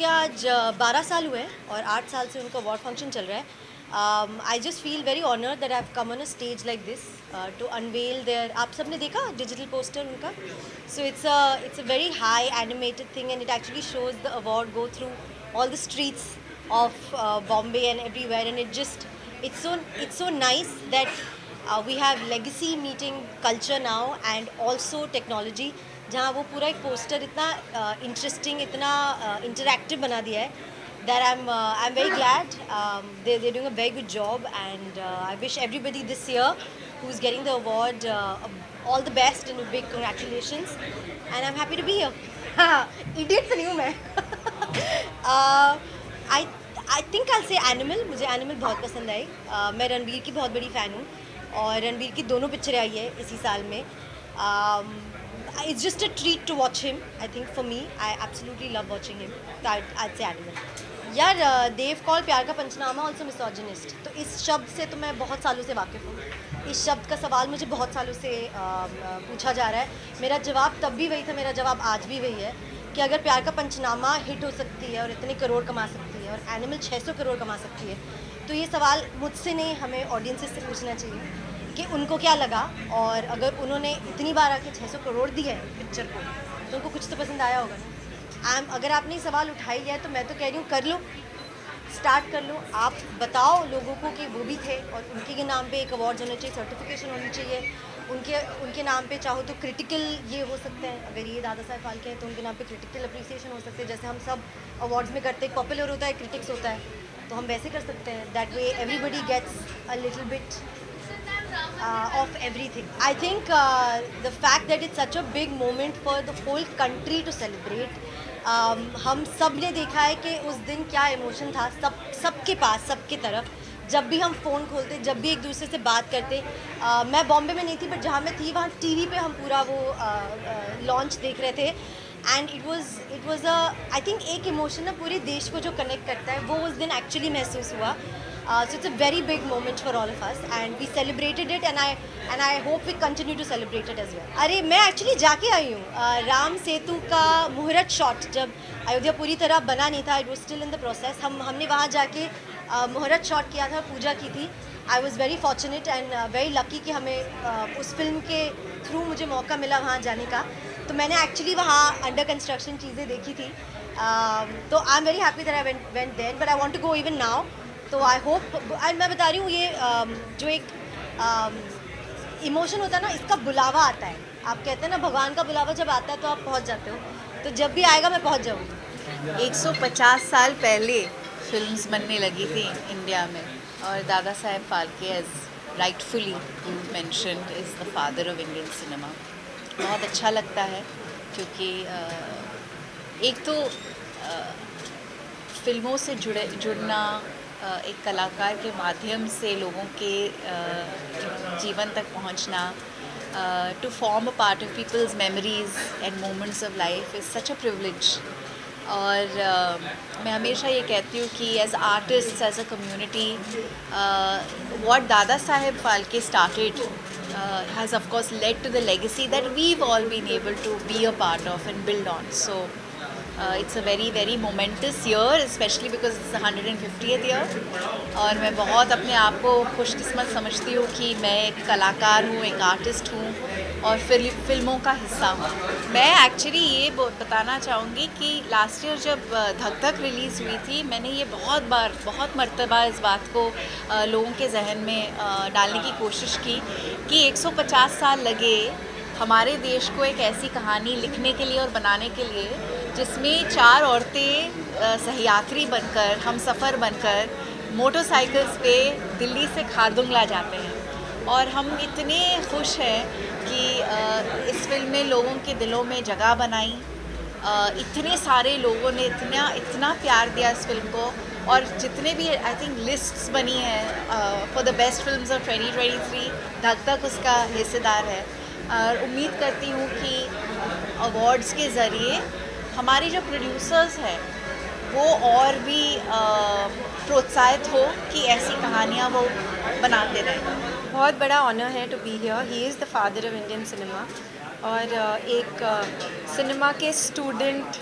उनके आज 12 साल हुए हैं और 8 साल से उनका अवार्ड फंक्शन चल रहा है। I just feel very honoured that I have come on a stage like this to unveil there. आप सबने देखा डिजिटल पोस्टर उनका? So it's a very high animated thing and it actually shows the award go through all the streets of Bombay and everywhere, and it's so nice that we have legacy meeting culture now and also technology, जहाँ वो पूरा एक poster इतना interesting, इतना interactive बना दिया है that I'm very glad. They're doing a very good job, and I wish everybody this year who's getting the award all the best and a big congratulations. And I'm happy to be here. Idiot से नहीं हूँ मैं. आई I think I से animal, मुझे animal बहुत पसंद आई। मैं रणबीर की बहुत बड़ी फ़ैन हूँ और रणबीर की दोनों पिक्चरें आई है इसी साल में। It's just a treat to watch him. I think for me I absolutely love watching him. तो आई से एनिमल। यार देव कॉल प्यार का पंचनामा ऑल्सो मिसोजिनिस्ट, तो इस शब्द से तो मैं बहुत सालों से वाकिफ़ हूँ। इस शब्द का सवाल मुझे बहुत सालों से पूछा जा रहा है। मेरा जवाब तब भी वही था, मेरा जवाब आज भी वही है कि अगर प्यार का पंचनामा हिट हो सकती है और इतने करोड़ कमा सकती है और एनिमल 600 करोड़ कमा सकती है, तो ये सवाल मुझसे नहीं, हमें ऑडियंसेस से पूछना चाहिए कि उनको क्या लगा। और अगर उन्होंने इतनी बार आके 600 करोड़ दिए हैं पिक्चर को, तो उनको कुछ तो पसंद आया होगा ना। अगर आपने ये सवाल उठाई है तो मैं तो कह रही हूँ कर लो, स्टार्ट कर लो। आप बताओ लोगों को कि वो भी थे और उनके के नाम पे एक अवार्ड होना चाहिए, सर्टिफिकेशन होनी चाहिए। उनके नाम पे चाहो तो क्रिटिकल ये हो सकते हैं, अगर ये दादा साहब फाल्के हैं तो उनके नाम पे क्रिटिकल अप्रिसिएशन हो सकते हैं, जैसे हम सब अवार्ड्स में करते हैं। पॉपुलर होता है, क्रिटिक्स होता है, तो हम वैसे कर सकते हैं। That way everybody gets a little bit of everything. I think the fact that it's such a big moment for the whole country to celebrate. हम सब ने देखा है कि उस दिन क्या इमोशन था सबके पास, सबके तरफ। जब भी हम फ़ोन खोलते, जब भी एक दूसरे से बात करते, मैं बॉम्बे में नहीं थी बट जहाँ मैं थी वहाँ टीवी पे हम पूरा वो लॉन्च देख रहे थे। And it was a, I think एक इमोशन ना पूरे देश को जो कनेक्ट करता है वो उस दिन एक्चुअली महसूस हुआ। So it's a very big moment for all of us and we celebrated it and I hope we continue to celebrate it as well. अरे मैं एक्चुअली जाके आई हूँ। राम सेतु का मुहूर्त शॉट जब अयोध्या पूरी तरह बना नहीं था, it was still in the process, हमने वहाँ जाके मुहूर्त शॉट किया था, पूजा की थी। I was very fortunate and very lucky कि हमें उस फिल्म के थ्रू मुझे मौका मिला वहाँ जाने का। तो मैंने एक्चुअली वहाँ अंडर कंस्ट्रक्शन चीज़ें देखी थी। तो I am very happy that I went there, but I want to go even now. तो आई होप, मैं बता रही हूँ ये जो एक इमोशन होता है ना, इसका बुलावा आता है। आप कहते हैं ना भगवान का बुलावा जब आता है तो आप पहुँच जाते हो, तो जब भी आएगा मैं पहुँच जाऊँगी। 150 साल पहले फिल्म्स बनने लगी थी इंडिया में, और Dada Saheb Phalke as rightfully you mentioned is the father of Indian cinema. बहुत अच्छा लगता है क्योंकि एक तो फिल्मों से जुड़ना, एक कलाकार के माध्यम से लोगों के जीवन तक पहुंचना, to form a part of people's memories and moments of life is such a privilege. और मैं हमेशा ये कहती हूँ कि as artist, as a community, what Dada Saheb Phalke started has of course led to the legacy that we've all been able to be a part of and build on. So it's a very very momentous year, especially because it's the 150th year. और मैं बहुत अपने आप को खुशकिस्मत समझती हूँ कि मैं एक कलाकार हूँ, एक आर्टिस्ट हूँ और फिल्मों का हिस्सा हूँ। मैं एक्चुअली ये बताना चाहूँगी कि लास्ट ईयर जब धक धक रिलीज़ हुई थी, मैंने ये बहुत मर्तबा इस बात को लोगों के जहन में डालने की कोशिश की कि 150 साल लगे हमारे देश को एक ऐसी कहानी लिखने के लिए और बनाने के लिए जिसमें 4 औरतें सहयात्री बनकर, हम सफ़र बनकर मोटरसाइकिल्स पे दिल्ली से खारदुंगला जाते हैं। और हम इतने खुश हैं कि इस फिल्म ने लोगों के दिलों में जगह बनाई। इतने सारे लोगों ने इतना प्यार दिया इस फिल्म को, और जितने भी आई थिंक लिस्ट्स बनी हैं for the best films of 2023, धक धक उसका हिस्सेदार है। और उम्मीद करती हूँ कि अवार्ड्स के ज़रिए हमारे जो प्रोड्यूसर्स हैं वो और भी प्रोत्साहित हो कि ऐसी कहानियाँ वो बनाते रहें। बहुत बड़ा ऑनर है to be here. He is the father of Indian cinema, और एक सिनेमा के student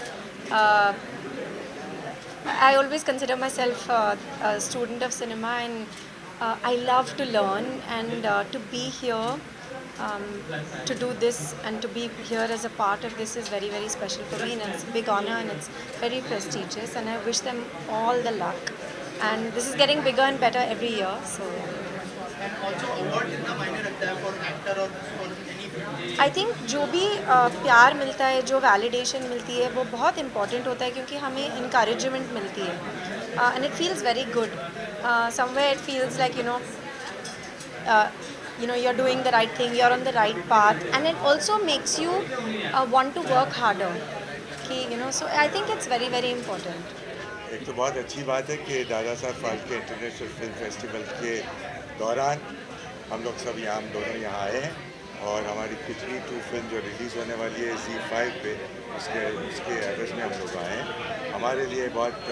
I always consider myself a student of cinema, and I love to learn, and to be here, um, to do this and to be here as a part of this is very, very special for me, and it's a big honor and it's very prestigious, and I wish them all the luck. And this is getting bigger and better every year, so I think जो भी प्यार मिलता है, जो validation मिलती है, वो बहुत इंपॉर्टेंट होता है, क्योंकि हमें इंकरेजमेंट मिलती है, and it feels very good. Somewhere it feels like you're doing the right thing, you're on the right path, and it also makes you want to work harder. So I think it's very, very important. एक तो बहुत अच्छी बात है कि दादा Saheb Phalke international film festival के दौरान हम लोग सब हम दोनों यहाँ आए हैं, और हमारी खिचड़ी 2 फिल्म जो रिलीज़ होने वाली है ZEE5 पे, उसके एवज में हम लोग आए हैं. हमारे लिए बहुत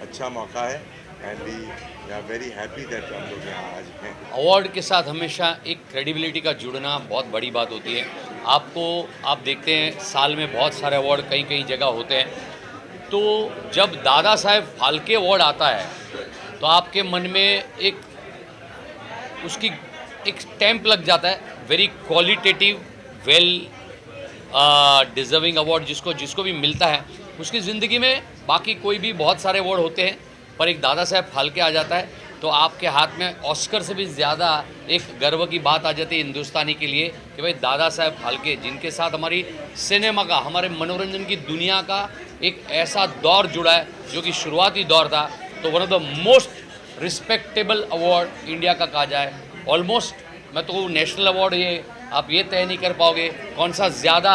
अच्छा मौका है, and we are very happy that हम लोग यहाँ आज हैं. अवार्ड के साथ हमेशा एक क्रेडिबिलिटी का जुड़ना बहुत बड़ी बात होती है. आप देखते हैं साल में बहुत सारे अवार्ड कई कई जगह होते हैं, तो जब दादा साहेब फाल्के अवार्ड आता है तो आपके मन में उसकी एक स्टैंप लग जाता है. Very qualitative, well deserving award जिसको भी मिलता है, उसकी ज़िंदगी में बाकी कोई भी बहुत सारे अवार्ड होते हैं, पर एक दादा साहेब फाल्के आ जाता है तो आपके हाथ में ऑस्कर से भी ज़्यादा एक गर्व की बात आ जाती है हिंदुस्तानी के लिए कि भाई दादा साहेब फाल्के, जिनके साथ हमारी सिनेमा का, हमारे मनोरंजन की दुनिया का एक ऐसा दौर जुड़ा है जो कि शुरुआती दौर था. तो one of the most respectable award India का कहा जाए. ऑलमोस्ट मैं तो नेशनल अवार्ड आप ये तय नहीं कर पाओगे कौन सा ज़्यादा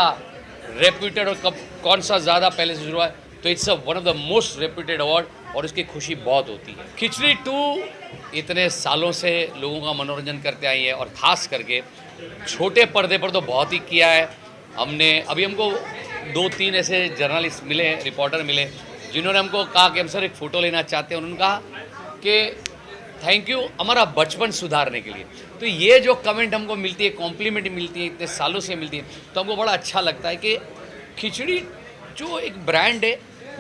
रेप्यूटेड और कौन सा ज़्यादा पहले से शुरू है. तो it's one of the most reputed award, और इसकी खुशी बहुत होती है. खिचड़ी 2 इतने सालों से लोगों का मनोरंजन करते आई है, और ख़ास करके छोटे पर्दे पर तो बहुत ही किया है. अभी हमको 2-3 ऐसे जर्नलिस्ट मिले, रिपोर्टर मिले, जिन्होंने हमको कहा कि हम सर एक फ़ोटो लेना चाहते हैं. उन्होंने कहा कि थैंक यू हमारा बचपन सुधारने के लिए. तो ये जो कमेंट हमको मिलती है, कॉम्प्लीमेंट मिलती है, इतने सालों से मिलती है, तो हमको बड़ा अच्छा लगता है कि खिचड़ी जो एक ब्रांड है,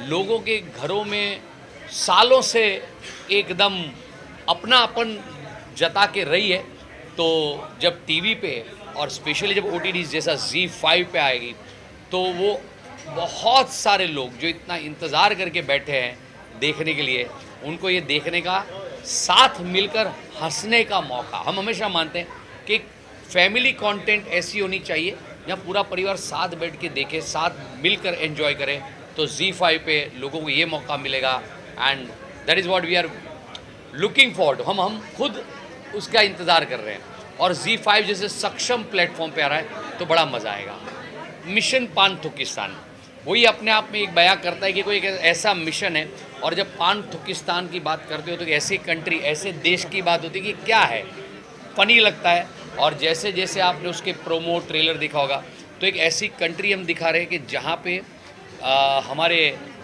लोगों के घरों में सालों से एकदम अपनापन जता के रही है. तो जब टीवी पे और स्पेशली जब OTT जैसा ZEE5 पे आएगी, तो वो बहुत सारे लोग जो इतना इंतज़ार करके बैठे हैं देखने के लिए, उनको ये देखने का, साथ मिलकर हंसने का मौका. हम हमेशा मानते हैं कि फैमिली कंटेंट ऐसी होनी चाहिए जहाँ पूरा परिवार साथ बैठ के देखे, साथ मिलकर एंजॉय करें. तो ZEE5 पे लोगों को ये मौका मिलेगा, and that is what we are looking forward. हम खुद उसका इंतज़ार कर रहे हैं, और ZEE5 जैसे सक्षम प्लेटफॉर्म पे आ रहा है तो बड़ा मज़ा आएगा. मिशन पान-थुकिस्तान वही अपने आप में एक बयां करता है कि कोई एक ऐसा मिशन है, और जब पान-थुकिस्तान की बात करते हो तो ऐसी कंट्री, ऐसे देश की बात होती है कि क्या है, फ़नी लगता है. और जैसे जैसे आपने उसके प्रोमो ट्रेलर देखा होगा, तो एक ऐसी कंट्री हम दिखा रहे हैं कि जहाँ पे हमारे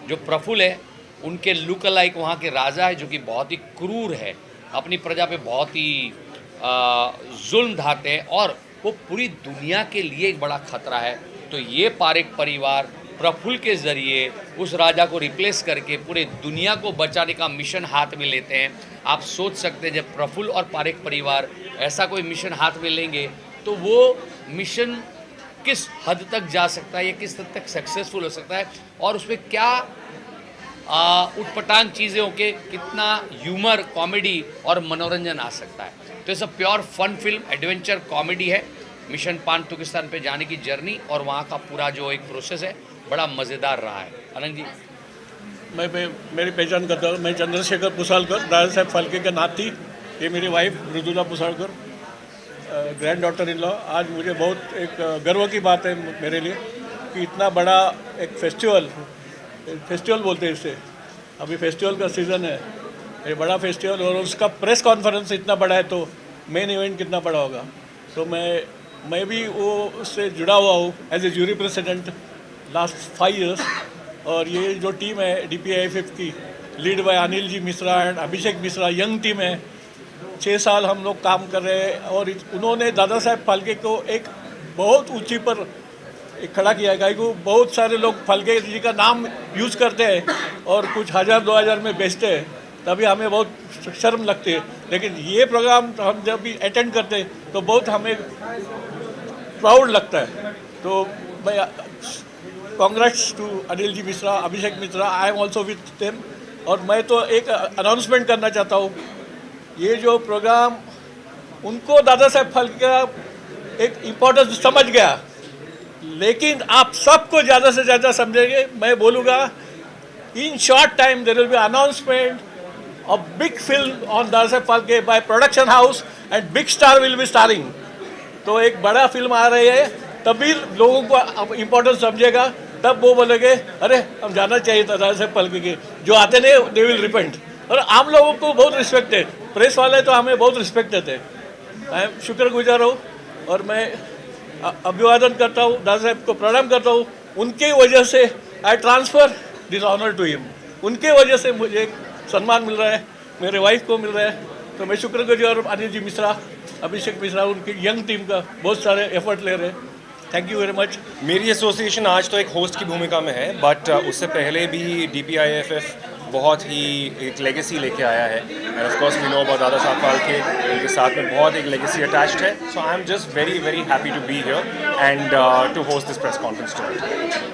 जो प्रफुल्ल है, उनके लुक अलाइक वहाँ के राजा है, जो कि बहुत ही क्रूर है, अपनी प्रजा पे बहुत ही जुल्म ढाते हैं, और वो पूरी दुनिया के लिए एक बड़ा खतरा है. तो ये पारेख परिवार प्रफुल्ल के ज़रिए उस राजा को रिप्लेस करके पूरे दुनिया को बचाने का मिशन हाथ में लेते हैं. आप सोच सकते हैं जब प्रफुल्ल और पारेख परिवार ऐसा कोई मिशन हाथ में लेंगे तो वो मिशन किस हद तक जा सकता है, या किस हद तक सक्सेसफुल हो सकता है, और उसमें क्या उटपटांग चीज़ें होके कितना ह्यूमर, कॉमेडी और मनोरंजन आ सकता है. तो ये सब pure fun film, adventure comedy है. मिशन पान-थुकिस्तान पे जाने की जर्नी और वहाँ का पूरा जो एक प्रोसेस है बड़ा मज़ेदार रहा है. आनंद जी, मैं मेरी पहचान करता हूँ. मैं चंद्रशेखर पुसालकर, दादा साहेब फाल्के का नाती. ये मेरी wife Mridula Pusalkar, grand daughter in law. आज मुझे बहुत एक गर्व की बात है मेरे लिए कि इतना बड़ा एक फेस्टिवल बोलते हैं इससे, अभी फेस्टिवल का सीज़न है, ये बड़ा फेस्टिवल, और उसका प्रेस कॉन्फ्रेंस इतना बड़ा है तो मेन इवेंट कितना बड़ा होगा. तो मैं भी वो उससे जुड़ा हुआ हूँ as a jury president last 5 years. और ये जो टीम है DPI5 की, lead by Anil ji Mishra and Abhishek Mishra, young team है. 6 साल हम लोग काम कर रहे हैं, और उन्होंने दादा साहेब फाल्के को एक बहुत ऊंची पर खड़ा किया है. क्योंकि बहुत सारे लोग फाल्के जी का नाम यूज़ करते हैं, और कुछ 1000-2000 में बेचते हैं तभी हमें बहुत शर्म लगती है, लेकिन ये प्रोग्राम हम जब भी अटेंड करते हैं तो बहुत हमें प्राउड लगता है। तो मैं congrats to Anil ji Mishra, Abhishek Mishra, I am also with them. और मैं तो एक अनाउंसमेंट करना चाहता हूँ, ये जो प्रोग्राम उनको दादा साहब फाल्के का एक इम्पोर्टेंस समझ गया, लेकिन आप सबको ज़्यादा से ज़्यादा समझेंगे। मैं बोलूँगा in short time there will be announcement of big film on Dada Saheb Phalke by production house and big star will be starring. तो एक बड़ा फिल्म आ रही है, तभी लोगों को इम्पोर्टेंस समझेगा, तब वो बोलेंगे अरे हम जाना चाहिए था दादा साहब फाल्के के। जो आते नहीं दे विल रिपेंट। और आम लोगों को बहुत रिस्पेक्ट है, प्रेस वाले तो हमें बहुत रिस्पेक्ट देते हैं। मैं शुक्रगुजार हूँ और मैं अभिवादन करता हूँ, दादा साहब को प्रणाम करता हूँ। उनके वजह से I transfer this honour to him. उनके वजह से मुझे एक सम्मान मिल रहा है, मेरे वाइफ को मिल रहा है। तो मैं शुक्रगुजार हूँ अनिल जी मिश्रा, अभिषेक मिश्रा, उनकी यंग टीम का बहुत सारे एफर्ट ले रहे हैं। Thank you very much. मेरी एसोसिएशन आज तो एक होस्ट की भूमिका में है, बट उससे पहले भी DPIFF बहुत ही एक लेगेसी लेके आया है। And of course we know about Dada Saheb Phalke, उनके साथ में बहुत एक लेगेसी अटैच्ड है। So I am just very very happy to be here and to host this press conference today.